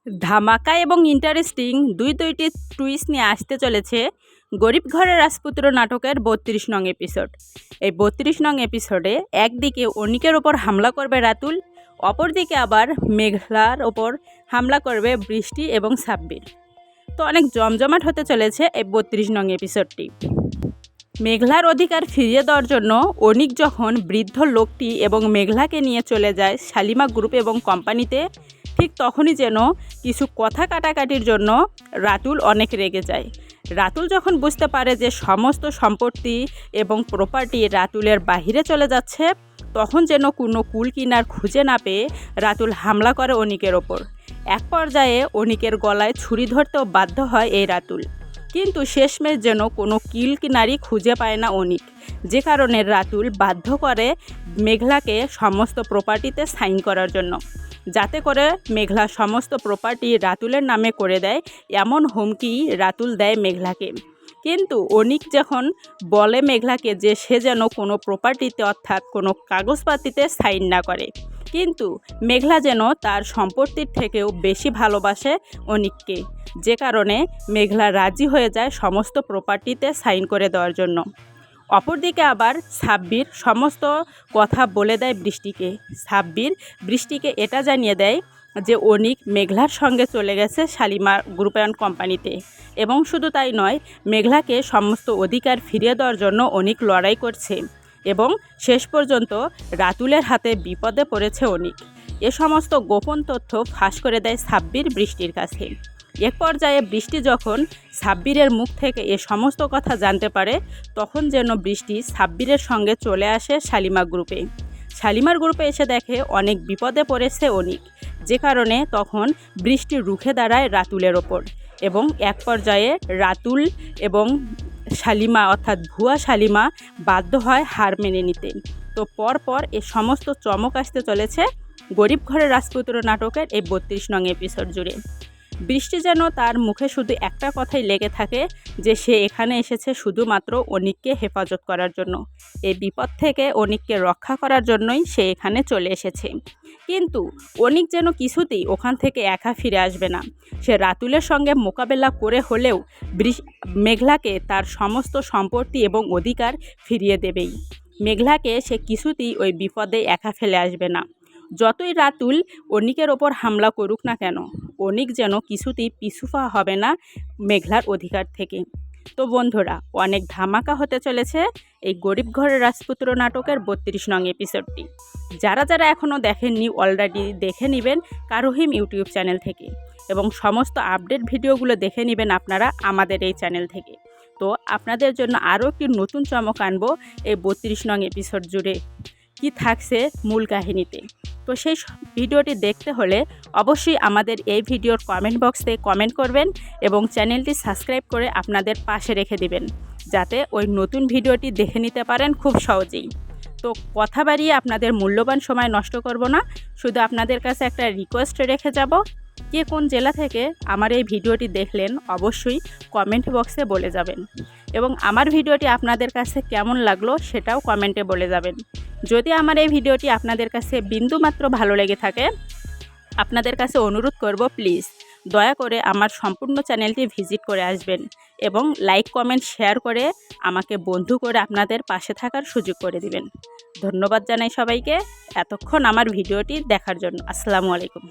ধামাকা এবং ইন্টারেস্টিং দুইটি টুইস্ট নিয়ে আসতে চলেছে গরিব ঘরের রাজপুত্র নাটকের ৩২ নং এপিসোড। এই ৩২ নং এপিসোডে একদিকে অনিকের ওপর হামলা করবে রাতুল, অপরদিকে আবার মেঘলার ওপর হামলা করবে বৃষ্টি এবং সাব্বির। তো অনেক জমজমাট হতে চলেছে এই ৩২ নং এপিসোডটি। মেঘলার অধিকার ফিরিয়ে দেওয়ার জন্য অনিক যখন বৃদ্ধ লোকটি এবং মেঘলাকে নিয়ে চলে যায় শালিমা গ্রুপ এবং কোম্পানিতে, ঠিক তখনই যেন কিছু কথা কাটাকাটির জন্য রাতুল অনেক রেগে যায়। রাতুল যখন বুঝতে পারে যে সমস্ত সম্পত্তি এবং প্রপার্টি রাতুলের বাহিরে চলে যাচ্ছে, তখন যেন কোনো কুল কিনার খুঁজে না পেয়ে রাতুল হামলা করে অনিকের ওপর। এক পর্যায়ে অনিকের গলায় ছুরি ধরতেও বাধ্য হয় এই রাতুল, কিন্তু শেষমেশ যেন কোনো কিল কিনারি খুঁজে পায় না অনিক, যে কারণে রাতুল বাধ্য করে মেঘলাকে সমস্ত প্রপার্টিতে সাইন করার জন্য, যাতে করে মেঘলা সমস্ত প্রপার্টি রাতুলের নামে করে দেয়, এমন হুমকি রাতুল দেয় মেঘলাকে। কিন্তু অনিক যখন বলে মেঘলাকে যে সে যেন কোনো প্রপার্টিতে অর্থাৎ কোনো কাগজপাতিতে সাইন না করে, কিন্তু মেঘলা যেন তার সম্পত্তির থেকেও বেশি ভালোবাসে অনিককে, যে কারণে মেঘলা রাজি হয়ে যায় সমস্ত প্রপার্টিতে সাইন করে দেওয়ার জন্য। অপরদিকে আবার সাব্বির সমস্ত কথা বলে দেয় বৃষ্টিকে। সাব্বির বৃষ্টিকে এটা জানিয়ে দেয় যে অনিক মেঘলার সঙ্গে চলে গেছে শালিমা গ্রুপ অ্যান্ড কোম্পানিতে, এবং শুধু তাই নয়, মেঘলাকে সমস্ত অধিকার ফিরিয়ে দেওয়ার জন্য অনিক লড়াই করছে, এবং শেষ পর্যন্ত রাতুলের হাতে বিপদে পড়েছে অনিক। এ সমস্ত গোপন তথ্য ফাঁস করে দেয় সাব্বির বৃষ্টির কাছে। এক পর্যায়ে বৃষ্টি যখন সাব্বিরের মুখ থেকে এ সমস্ত কথা জানতে পারে, তখন যেন বৃষ্টি সাব্বিরের সঙ্গে চলে আসে শালিমা গ্রুপে। শালিমার গ্রুপে এসে দেখে অনেক বিপদে পড়েছে অনিক, যে কারণে তখন বৃষ্টি রুখে দাঁড়ায় রাতুলের ওপর, এবং এক পর্যায়ে রাতুল এবং শালিমা অর্থাৎ ভুয়া শালিমা বাধ্য হয় হার মেনে নিতে। তো পরপর এ সমস্ত চমক আসতে চলেছে গরিব ঘরের রাজপুত্র নাটকের এই ৩২ নং এপিসোড জুড়ে। বৃষ্টি যেন তার মুখে শুধু একটা কথাই লেগে থাকে যে সে এখানে এসেছে শুধুমাত্র অনিককে হেফাজত করার জন্য, এই বিপদ থেকে অনিককে রক্ষা করার জন্যই সে এখানে চলে এসেছে। কিন্তু অনিক যেন কিছুতেই ওখান থেকে একা ফিরে আসবে না। সে রাতুলের সঙ্গে মোকাবেলা করে হলেও মেঘলাকে তার সমস্ত সম্পত্তি এবং অধিকার ফিরিয়ে দেবেই। মেঘলাকে সে কিছুতেই ওই বিপদে একা ফেলে আসবে না। যতই রাতুল অনিকের ওপর হামলা করুক না কেন, অনিক যেন কিছুতেই পিছুপা হবে না মেঘলার অধিকার থেকে। তো বন্ধুরা, অনেক ধামাকা হতে চলেছে এই গরিব ঘরের রাজপুত্র নাটকের ৩২ নং এপিসোডটি। যারা যারা এখনও দেখেননি অলরেডি দেখে নেবেন কারোহিম ইউটিউব চ্যানেল থেকে, এবং সমস্ত আপডেট ভিডিওগুলো দেখে নেবেন আপনারা আমাদের এই চ্যানেল থেকে। তো আপনাদের জন্য আরও একটি নতুন চমক আনবো এই ৩২ নং এপিসোড জুড়ে কি থাকছে মূল কাহিনীতে। তো সেই ভিডিওটি দেখতে হলে অবশ্যই আমাদের এই ভিডিওর কমেন্ট বক্সে কমেন্ট করবেন, এবং চ্যানেলটি সাবস্ক্রাইব করে আপনাদের পাশে রেখে দিবেন, যাতে ওই নতুন ভিডিওটি দেখে নিতে পারেন খুব সহজেই। তো কথা বাড়িয়ে আপনাদের মূল্যবান সময় নষ্ট করব না, শুধু আপনাদের কাছে একটা রিকোয়েস্ট রেখে যাব, কে কোন জেলা থেকে আমার এই ভিডিওটি দেখলেন অবশ্যই কমেন্ট বক্সে বলে যাবেন, এবং আমার ভিডিওটি আপনাদের কাছে কেমন লাগলো সেটাও কমেন্টে বলে যাবেন। যদি আমার এই ভিডিওটি আপনাদের কাছে বিন্দুমাত্র ভালো লেগে থাকে, আপনাদের কাছে অনুরোধ করব প্লিজ দয়া করে আমার সম্পূর্ণ চ্যানেলটি ভিজিট করে আসবেন, এবং লাইক কমেন্ট শেয়ার করে আমাকে বন্ধু করে আপনাদের পাশে থাকার সুযোগ করে দিবেন। ধন্যবাদ জানাই সবাইকে এতক্ষণ আমার ভিডিওটি দেখার জন্য। আসসালামু আলাইকুম।